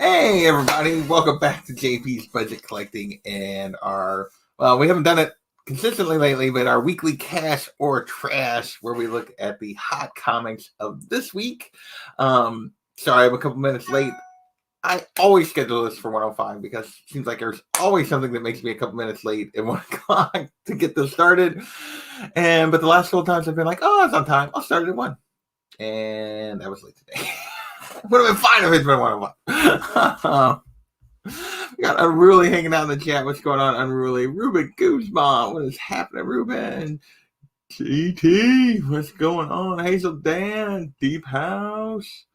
Hey everybody, welcome back to JP's Budget Collecting and we haven't done it consistently lately, but our weekly Cash or Trash, where we look at the hot comics of this week. Sorry, I'm a couple minutes late. I always schedule this for 105 because it seems like there's always something that makes me a couple minutes late at 1 o'clock to get this started. But the last couple times I've been like, oh, it's on time. I'll start it at 1. And I was late today. Would have been fine if it's been 101. We got Unruly hanging out in the chat. What's going on, Unruly? Ruben Guzman, what is happening, Ruben? TT, what's going on? Hazel Dan, Deep House.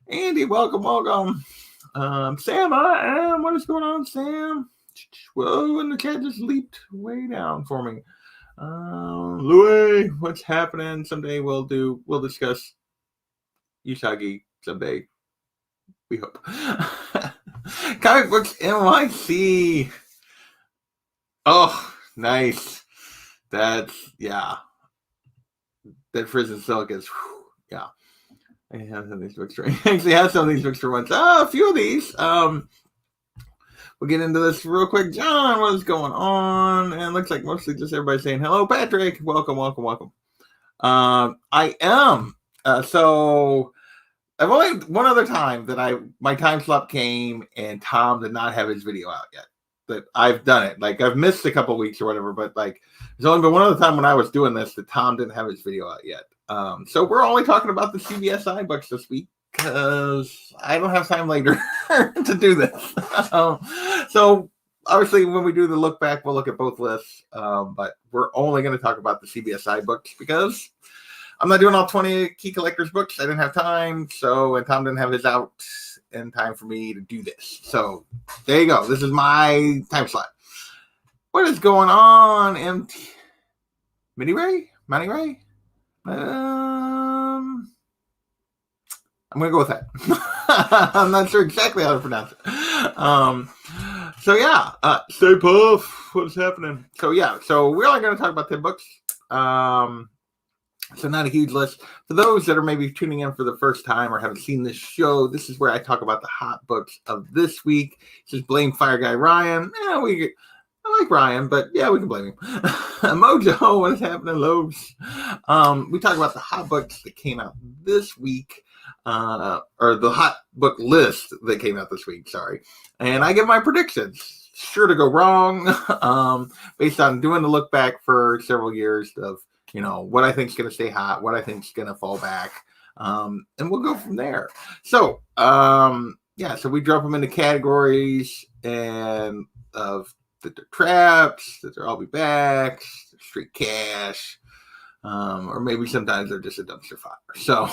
Andy, welcome. Sam, I am. What is going on, Sam? Whoa, and the cat just leaped way down for me. Louis, what's happening? Someday we'll discuss Usagi someday. We hope. Comic Books NYC. Oh, nice. That Prison Silk is, yeah. I have some of these books for actually have some of these books for once. A few of these. We'll get into this real quick. John, what is going on? And it looks like mostly just everybody saying hello. Patrick, welcome. I am. So I've only one other time that my time slot came and Tom did not have his video out yet. That I've done it. Like I've missed a couple weeks or whatever, but like there's only been one other time when I was doing this that Tom didn't have his video out yet. So we're only talking about the CBSI books this week because I don't have time later to do this. So obviously when we do the look back, we'll look at both lists. But we're only going to talk about the CBSI books because I'm not doing all 20 Key Collectors books. I didn't have time. And Tom didn't have his out in time for me to do this. So there you go. This is my time slot. What is going on, Money Ray? I'm going to go with that. I'm not sure exactly how to pronounce it. Stay Puff. What's happening? So we're only going to talk about 10 books. So not a huge list. For those that are maybe tuning in for the first time or haven't seen this show, this is where I talk about the hot books of this week. Just blame Fire Guy Ryan. I like Ryan, but yeah, we can blame him. Mojo, what is happening, Lobes? We talk about the hot books that came out this week, or the hot book list that came out this week, sorry. And I give my predictions. Sure to go wrong, based on doing the look back for several years of what I think is going to stay hot, what I think is going to fall back, and we'll go from there. So, so we drop them into categories and of that they're traps, that they're I'll be back, straight cash, or maybe sometimes they're just a dumpster fire. So,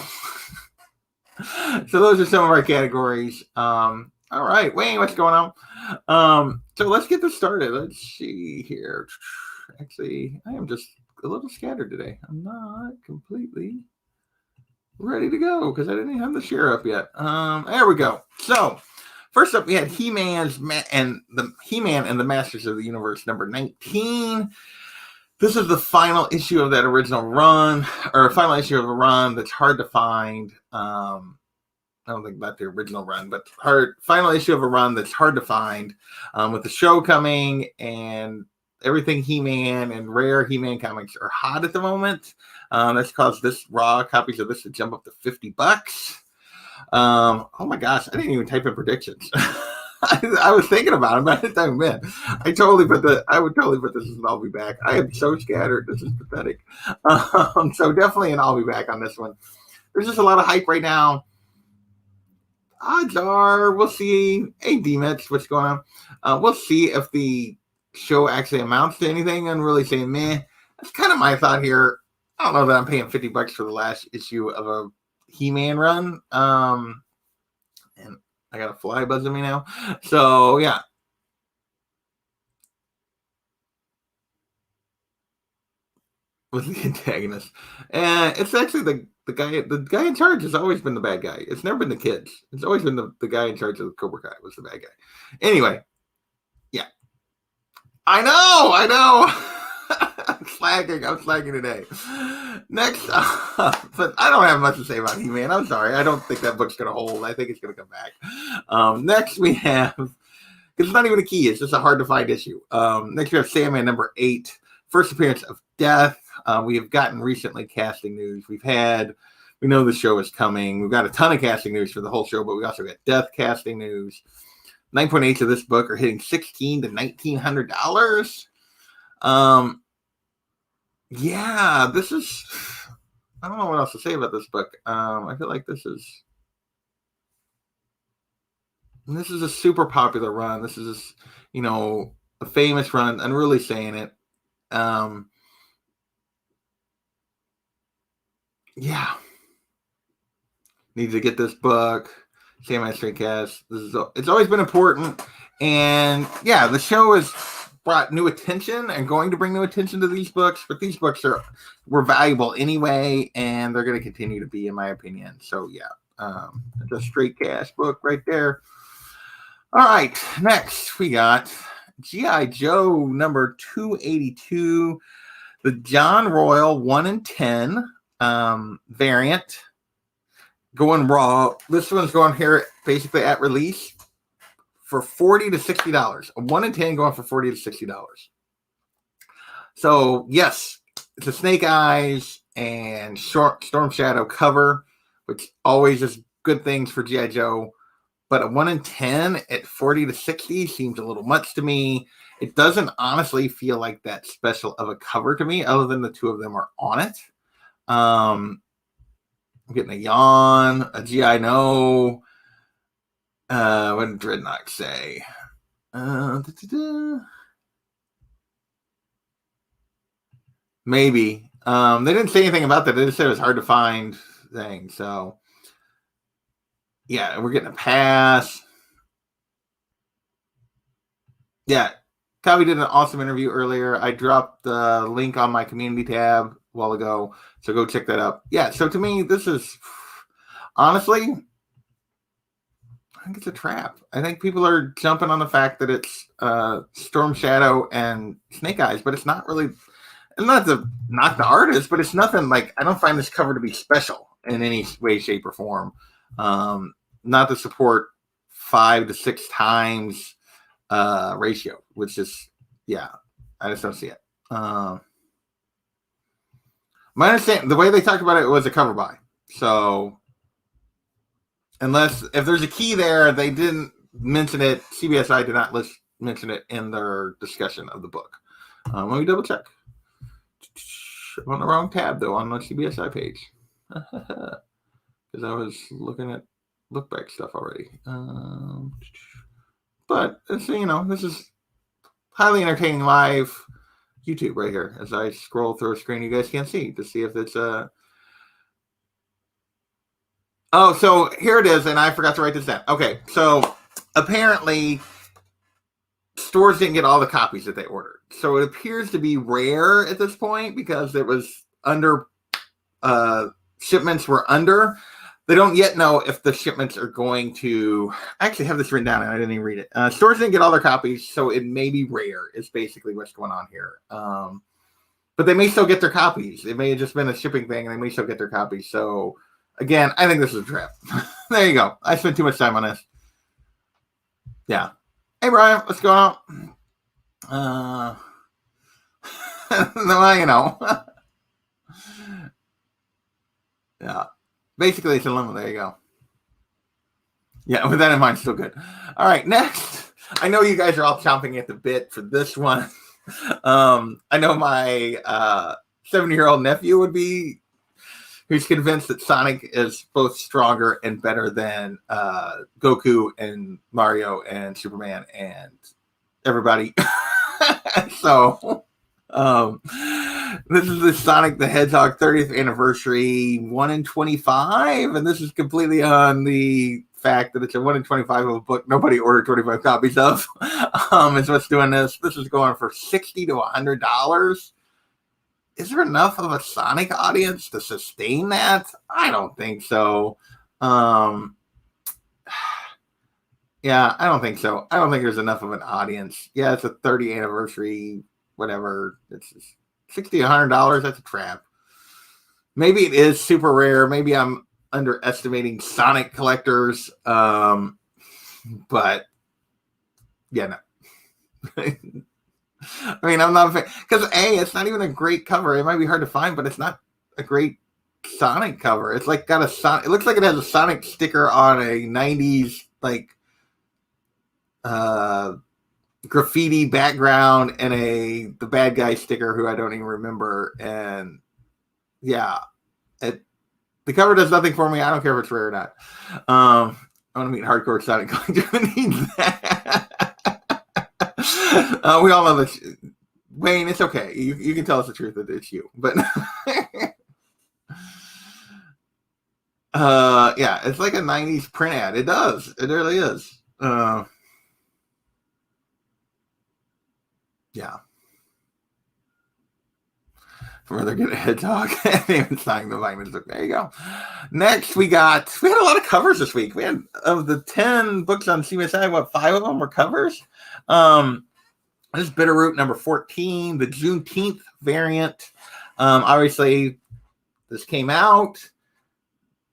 so those are some of our categories. All right, Wayne, what's going on? So let's get this started. Let's see here. Actually, I am just a little scattered today. I'm not completely ready to go because I didn't even have the share up yet. There we go. So first up, we had He-Man and the Masters of the Universe number 19. This is the final issue of that original run, or final issue of a run that's hard to find. I don't think about the original run, but final issue of a run that's hard to find, with the show coming and everything He-Man and rare He-Man comics are hot at the moment. That's caused raw copies of this to jump up to $50. Oh my gosh, I didn't even type in predictions. I was thinking about it, but I didn't type them in. I would totally put this as an I'll be back. I am so scattered. This is pathetic. So definitely an I'll be back on this one. There's just a lot of hype right now. Odds are we'll see. Hey, D-Mets, what's going on? We'll see if the show actually amounts to anything and really saying meh. That's kind of my thought here. I don't know that I'm paying $50 for the last issue of a He-Man run. And I got a fly buzzing me now. So yeah. With the antagonist. And it's actually the guy in charge has always been the bad guy. It's never been the kids. It's always been the guy in charge of the Cobra Kai was the bad guy. Anyway. Yeah. I know. I'm slacking today. Next but I don't have much to say about He-Man. I'm sorry. I don't think that book's going to hold. I think it's going to come back. Next we have, it's not even a key. It's just a hard to find issue. Next we have Sandman number 8, first appearance of Death. We have gotten recently casting news. We know the show is coming. We've got a ton of casting news for the whole show, but we also got Death casting news. 9.8 of this book are hitting $1,600 to $1,900. Yeah, this is, I don't know what else to say about this book. I feel like this is a super popular run. This is, a famous run. I'm really saying it. Yeah. Need to get this book. Sandman Stray Cast. It's always been important. And yeah, the show has brought new attention and going to bring new attention to these books, but these books were valuable anyway, and they're going to continue to be, in my opinion. So yeah, it's a Stray Cast book right there. All right, next we got G.I. Joe number 282, the John Royal 1 in 10 variant. Going raw. This one's going here basically at release for $40 to $60. A 1 in 10 going for $40 to $60. So yes, it's a Snake Eyes and Storm Shadow cover, which always is good things for G.I. Joe. But a 1 in 10 at $40 to $60 seems a little much to me. It doesn't honestly feel like that special of a cover to me, other than the two of them are on it. I'm getting a yawn, a G.I. No. What did Dreadnought say? Maybe. They didn't say anything about that. They just said it was hard to find thing. So, yeah, we're getting a pass. Yeah, Kavi did an awesome interview earlier. I dropped the link on my community tab a while ago, so go check that out. Yeah, so to me, this is honestly, I think it's a trap. I think people are jumping on the fact that it's Storm Shadow and Snake Eyes, but it's not really. Not the artist, but it's nothing like, I don't find this cover to be special in any way, shape, or form. Not to support 5 to 6 times ratio, which is, yeah, I just don't see it. My understanding, the way they talked about it was a cover buy. So if there's a key there, they didn't mention it. CBSI did not mention it in their discussion of the book. Let me double check. I'm on the wrong tab though on the CBSI page because I was looking at look back stuff already. But it's, this is highly entertaining live YouTube right here as I scroll through a screen you guys can't see to see if it's Oh, so here it is, and I forgot to write this down. Okay, so apparently stores didn't get all the copies that they ordered. So it appears to be rare at this point because it was under, shipments were under. They don't yet know if the shipments are going to, I actually have this written down and I didn't even read it. Stores didn't get all their copies, so it may be rare is basically what's going on here. But they may still get their copies. It may have just been a shipping thing and they may still get their copies. So again, I think this is a trap. There you go. I spent too much time on this. Yeah. Hey, Brian, what's going on? No, yeah. Basically, it's a lemon. There you go. Yeah, with that in mind, still good. All right, next. I know you guys are all chomping at the bit for this one. I know my 7-year-old nephew who's convinced that Sonic is both stronger and better than Goku and Mario and Superman and everybody. So this is the Sonic the Hedgehog 30th anniversary 1 in 25, and this is completely on the fact that it's a 1 in 25 of a book nobody ordered 25 copies of. Is what's doing this. This is going for $60 to $100. Is there enough of a Sonic audience to sustain that? I don't think so. Yeah, I don't think so. I don't think there's enough of an audience. Yeah, it's a 30th anniversary, whatever. It's just, $60, $100. That's a trap. Maybe it is super rare. Maybe I'm underestimating Sonic collectors. But yeah, no. I mean, I'm not a fan because it's not even a great cover. It might be hard to find, but it's not a great Sonic cover. It's like got a Sonic. It looks like it has a Sonic sticker on a '90s like graffiti background and the bad guy sticker who I don't even remember. And yeah, the cover does nothing for me. I don't care if it's rare or not. I want to meet hardcore Sonic collector who needs that. We all know this. Wayne, it's okay. You can tell us the truth that it's you. But yeah, it's like a 90s print ad. It does. It really is. Yeah. Rather get a head talk and even signing the vitamins. There you go. Next, we had a lot of covers this week. We had, of the 10 books on CMSI, 5 of them were covers. This is Bitterroot number 14, the Juneteenth variant. Obviously, this came out.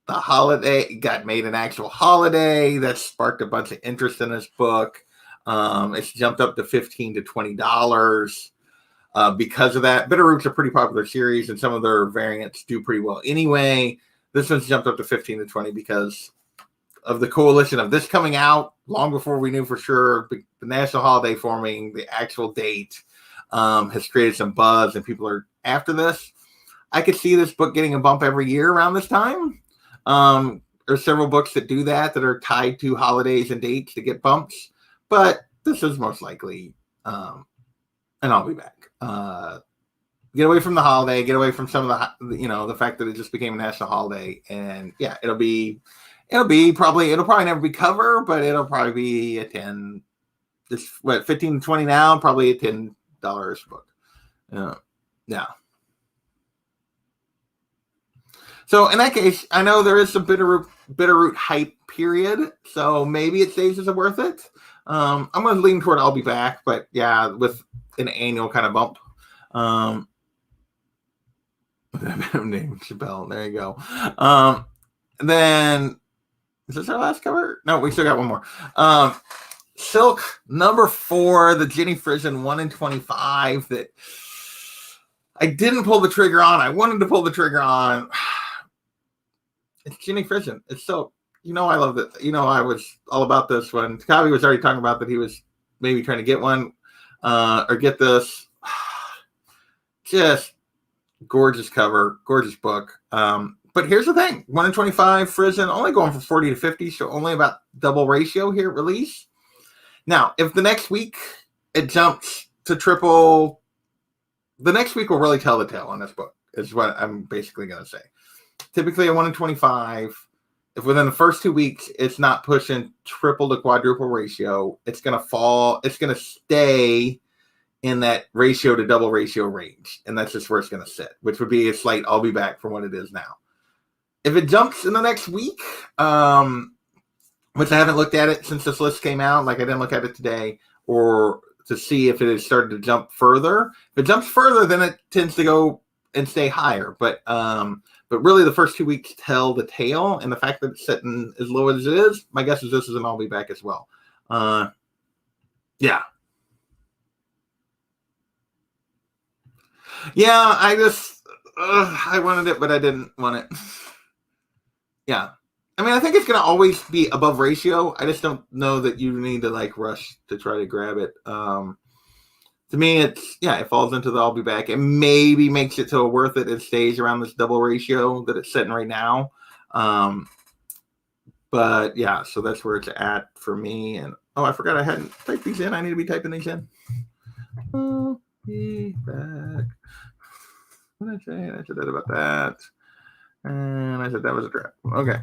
The holiday got made an actual holiday. That sparked a bunch of interest in this book. It's jumped up to $15 to $20. Because of that, Bitterroot's a pretty popular series, and some of their variants do pretty well anyway. This one's jumped up to 15 to 20 because of the coalition of this coming out long before we knew for sure the national holiday forming. The actual date has created some buzz, and people are after this. I could see this book getting a bump every year around this time. There's several books that do that are tied to holidays and dates to get bumps, but this is most likely, and I'll be back. Get away from the holiday, get away from some of the fact that it just became a national holiday, and yeah, it'll probably never be cover, but it'll probably be a 10, 15 to 20 now, probably a $10 book. Yeah. So in that case, I know there is some Bitterroot hype period, so maybe it stays as worth it. I'm going to lean toward I'll be back, but yeah, with an annual kind of bump. Name Chappelle. There you go. And then is this our last cover? No, we still got one more. Silk number 4, the Jenny Frison 1 in 25 that I didn't pull the trigger on. I wanted to pull the trigger on. It's Jenny Frison. It's Silk. I love it. I was all about this when Takavi was already talking about that he was maybe trying to get one or get this. Just gorgeous cover, gorgeous book. But here's the thing: 1 in 25 Frison only going from 40 to 50, so only about double ratio here at release. Now, if the next week it jumps to triple, the next week will really tell the tale on this book. Is what I'm basically going to say. Typically, a 1 in 25. If within the first 2 weeks it's not pushing triple to quadruple ratio, it's going to fall. It's going to stay in that ratio to double ratio range, and that's just where it's going to sit, which would be a slight I'll be back from what it is now. If it jumps in the next week, which I haven't looked at it since this list came out, like I didn't look at it today, or to see if it has started to jump further. If it jumps further, then it tends to go and stay higher. But really the first 2 weeks tell the tale, and the fact that it's sitting as low as it is, my guess is this is an I'll be back as well. Yeah. Yeah, I wanted it, but I didn't want it. Yeah. I mean, I think it's going to always be above ratio. I just don't know that you need to rush to try to grab it. To me, it falls into the I'll be back. It maybe makes it so worth it. It stays around this double ratio that it's sitting right now. But yeah, so that's where it's at for me. And I forgot I hadn't typed these in. I need to be typing these in. I'll be back. What did I say? I said that about that. And I said that was a trap. Okay.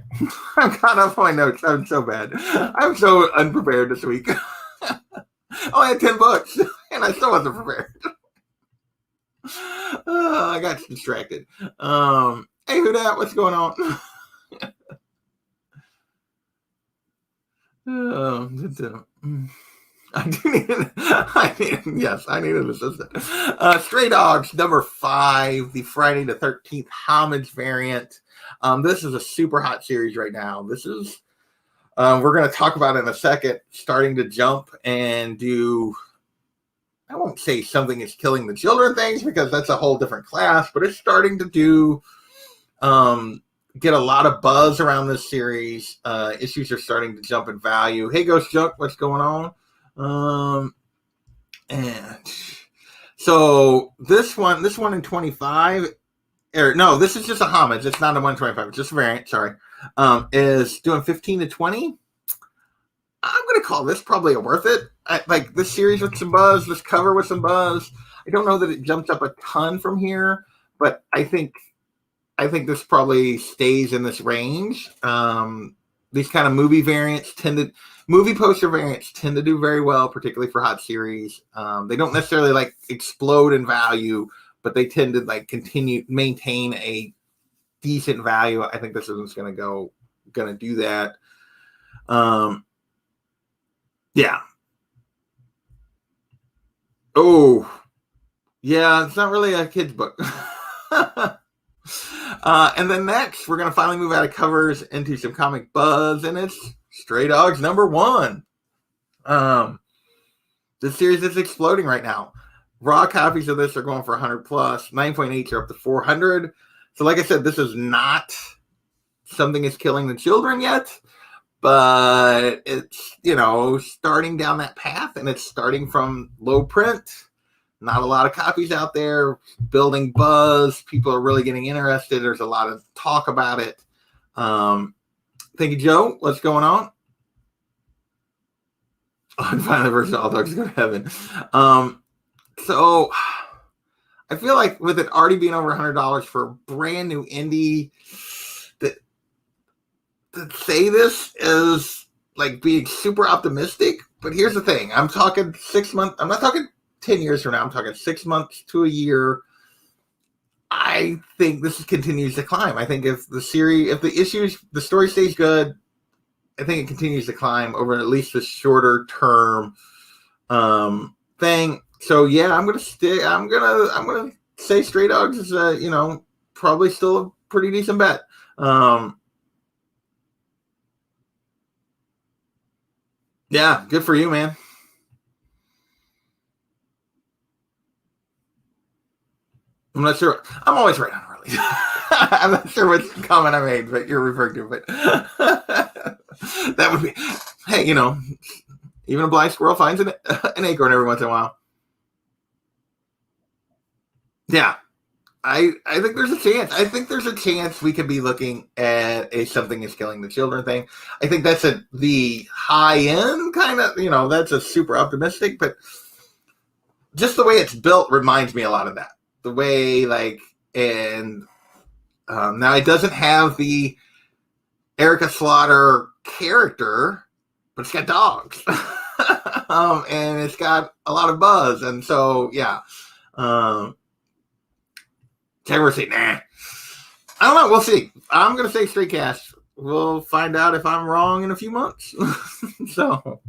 I've got off my notes. I'm so bad. I'm so unprepared this week. I had 10 books, and I still wasn't prepared. I got distracted. Hey, who dat? What's going on? I do yes, I need an assistant. Stray Dogs, number 5, the Friday the 13th homage variant. This is a super hot series right now. This is, we're going to talk about in a second, starting to jump and do, I won't say something is killing the children things because that's a whole different class, but it's starting to do, get a lot of buzz around this series. Issues are starting to jump in value. Hey, Ghost Junk, what's going on? And so this one in 25, or no, this is just a homage. It's not a 125. It's just a variant. Sorry, is doing 15 to 20. I'm going to call this probably a worth it. Like this series with some buzz, this cover with some buzz. I don't know that it jumps up a ton from here, but I think this probably stays in this range. These kind of movie poster variants tend to do very well, particularly for hot series. They don't necessarily like explode in value, but they tend to like maintain a decent value. I think this one's going to do that. Yeah. Oh, yeah. It's not really a kid's book. And then next, we're going to finally move out of covers into some comic buzz, and it's Stray Dogs number 1. This series is exploding right now. Raw copies of this are going for 100 plus. 9.8 are up to 400. So like I said, this is not something is killing the children yet, but it's, starting down that path, and it's starting from low print. Not a lot of copies out there, building buzz. People are really getting interested. There's a lot of talk about it. Thank you, Joe. What's going on? Oh, finally, versus All Dogs Go to Heaven. So I feel like with it already being over $100 for a brand new indie, that to say this is like being super optimistic. But here's the thing: I'm talking 6 months. I'm not talking 10 years from now. I'm talking 6 months to a year. I think this continues to climb. I think if the story stays good, I think it continues to climb over at least the shorter term thing. So yeah, I'm gonna say Stray Dogs is probably still a pretty decent bet. Yeah, good for you, man. I'm not sure. I'm always right on early. I'm not sure which comment I made, but you're referring to. But that would be, hey, even a blind squirrel finds an acorn every once in a while. Yeah, I think there's a chance. I think there's a chance we could be looking at a something is killing the children thing. I think that's the high end kind of, that's a super optimistic, but just the way it's built reminds me a lot of that. The way now it doesn't have the Erica Slaughter character, but it's got dogs. And it's got a lot of buzz. And so, yeah. Can we say, nah? I don't know. We'll see. I'm going to say straight cash. We'll find out if I'm wrong in a few months. So,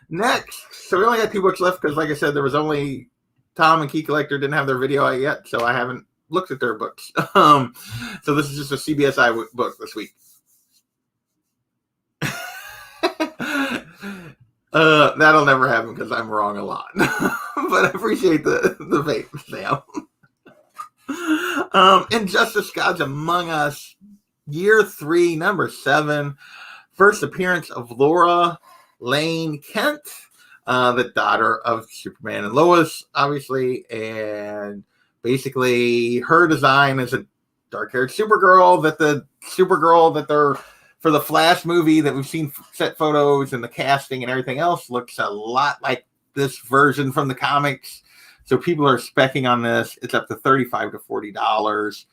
next. So we only got 2 books left because, like I said, there was only Tom and Key Collector didn't have their video out yet, so I haven't looked at their books. So this is just a CBSI book this week. That'll never happen because I'm wrong a lot. But I appreciate the faith, Sam. Injustice Gods Among Us, Year 3, number 7. First appearance of Laura Lane Kent, the daughter of Superman and Lois, obviously, and basically her design is a dark-haired Supergirl that they're for the Flash movie that we've seen set photos and the casting and everything else looks a lot like this version from the comics. So people are specking on this. It's up to $35 to $40.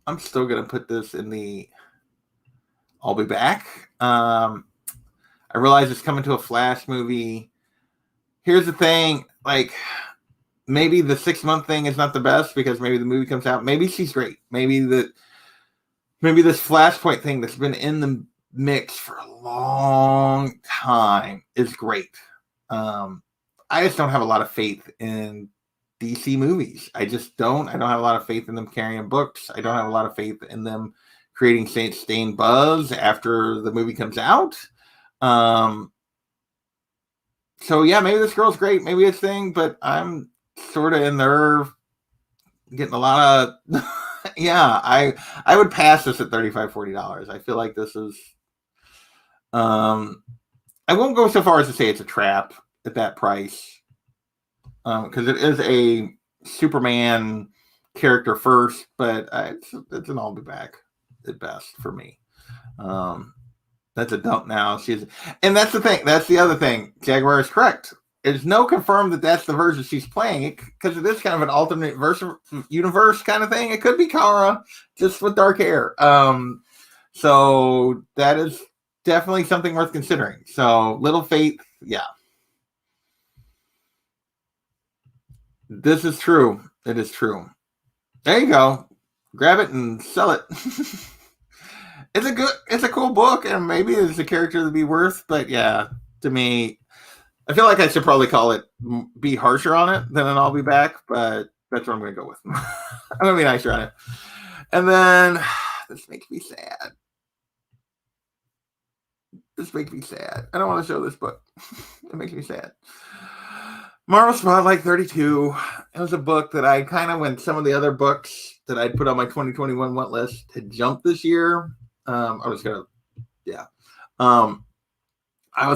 I'm still going to put this in the I'll be back. I realize it's coming to a Flash movie. Here's the thing, maybe the 6-month thing is not the best because maybe the movie comes out. Maybe she's great. Maybe maybe this Flashpoint thing that's been in the mix for a long time is great. I just don't have a lot of faith in DC movies. I just don't. I don't have a lot of faith in them carrying books. I don't have a lot of faith in them creating sustained buzz after the movie comes out. So yeah, maybe this girl's great. Maybe it's thing, but I'm sort of in there getting a lot of yeah, I would pass this at $35-$40. I feel like this is I won't go so far as to say it's a trap at that price. Because it is a Superman character first, but it's an I'll be back at best for me. That's a dump now. And that's the thing. That's the other thing. Jaguar is correct. There's no confirmed that that's the version she's playing, because it is kind of an alternate universe kind of thing. It could be Kara, just with dark hair. So that is definitely something worth considering. So Little Faith, yeah. This is true. It is true. There you go. Grab it and sell it. It's a cool book, and maybe it's a character to be worth, but yeah, to me, I feel like I should probably call it, be harsher on it than an I'll be back, but that's what I'm going to go with. I'm going to be nicer on it. And then, this makes me sad. I don't want to show this book. It makes me sad. Marvel Spotlight 32. It was a book that I kind of, when some of the other books that I'd put on my 2021 want list had jumped this year, I was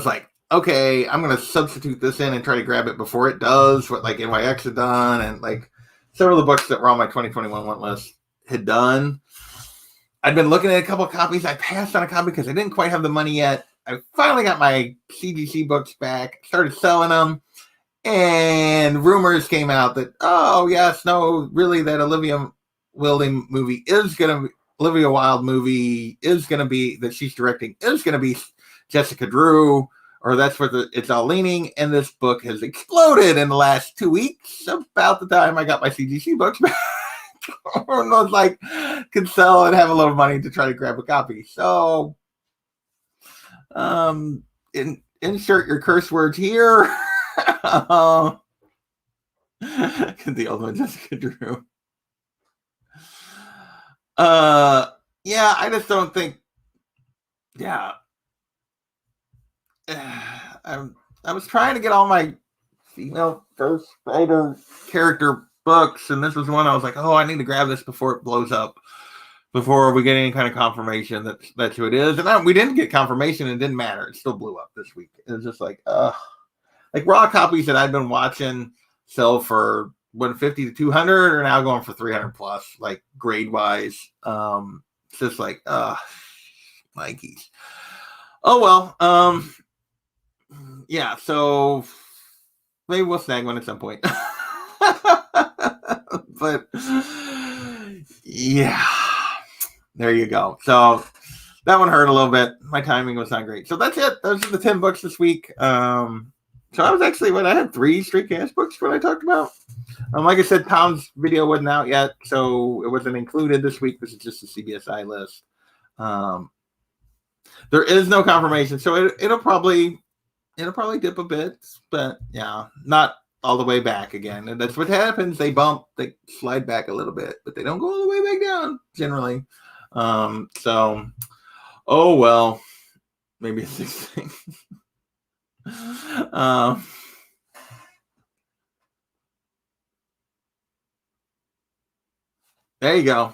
like, okay, I'm going to substitute this in and try to grab it before it does what like NYX had done, and like several of the books that were on my 2021 want list had done. I'd been looking at a couple of copies. I passed on a copy because I didn't quite have the money yet. I finally got my CGC books back, started selling them, and rumors came out that, oh, yes, no, really, that Olivia Wilde movie is going to be, that she's directing, is going to be Jessica Drew, or that's what it's all leaning, and this book has exploded in the last 2 weeks, about the time I got my CGC books back. Or was like, could sell and have a little money to try to grab a copy. So, insert your curse words here. The ultimate Jessica Drew. Yeah, I just don't think. Yeah, I was trying to get all my female first writer character books, and this was one I was like, oh, I need to grab this before it blows up, before we get any kind of confirmation that that's who it is. And we didn't get confirmation, and it didn't matter. It still blew up this week. It was just like raw copies that I've been watching sell for 150 to 200 are now going for 300 plus, like grade wise. It's just like Nikes. Oh well. Yeah, so maybe we'll snag one at some point. But yeah, there you go. So that one hurt a little bit. My timing was not great. So that's it. Those are the 10 books this week. So I was actually, I had 3 Street Gas books when I talked about. Like I said, Pound's video wasn't out yet, so it wasn't included this week. This is just the CBSI list. There is no confirmation, so it'll probably dip a bit, but yeah, not all the way back again. And that's what happens. They slide back a little bit, but they don't go all the way back down generally. So, oh well, maybe it's this thing. There you go.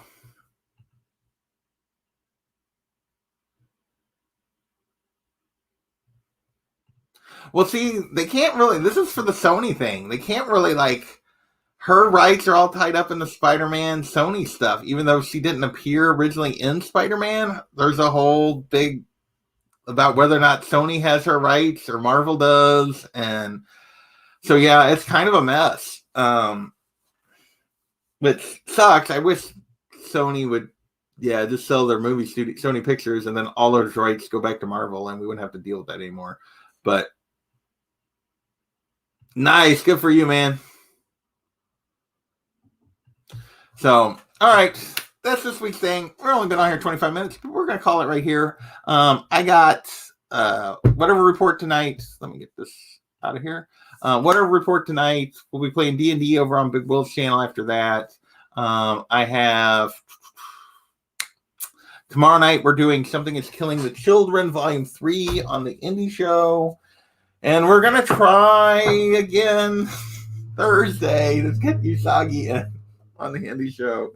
Well, see, they can't really. This is for the Sony thing. They can't really, like, her rights are all tied up in the Spider-Man Sony stuff. Even though she didn't appear originally in Spider-Man, there's a whole big about whether or not Sony has her rights or Marvel does, and so yeah, it's kind of a mess. Which sucks. I wish Sony would, just sell their movie studio, Sony Pictures, and then all those rights go back to Marvel, and we wouldn't have to deal with that anymore. But nice, good for you, man. So, all right, that's this week's thing. We're only been on here 25 minutes. We're going to call it right here. I got whatever report tonight. Let me get this out of here. Whatever report tonight. We'll be playing D&D over on Big Will's channel after that. I have tomorrow night we're doing Something Is Killing the Children, Volume 3 on the Indie Show. And we're going to try again Thursday to get Usagi in on the Indie Show.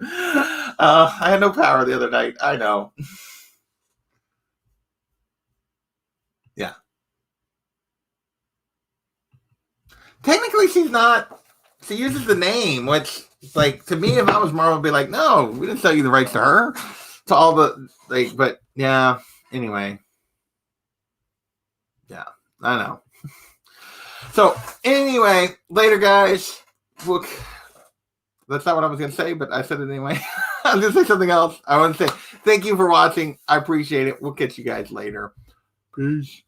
I had no power the other night. I know. Yeah. Technically, she's not. She uses the name, which, like, to me, if I was Marvel, I'd be like, no, we didn't sell you the rights to her. To all the, like, but yeah, anyway. Yeah, I know. So, anyway, later, guys. Look, that's not what I was going to say, but I said it anyway. I was going to say something else. I want to say thank you for watching. I appreciate it. We'll catch you guys later. Peace.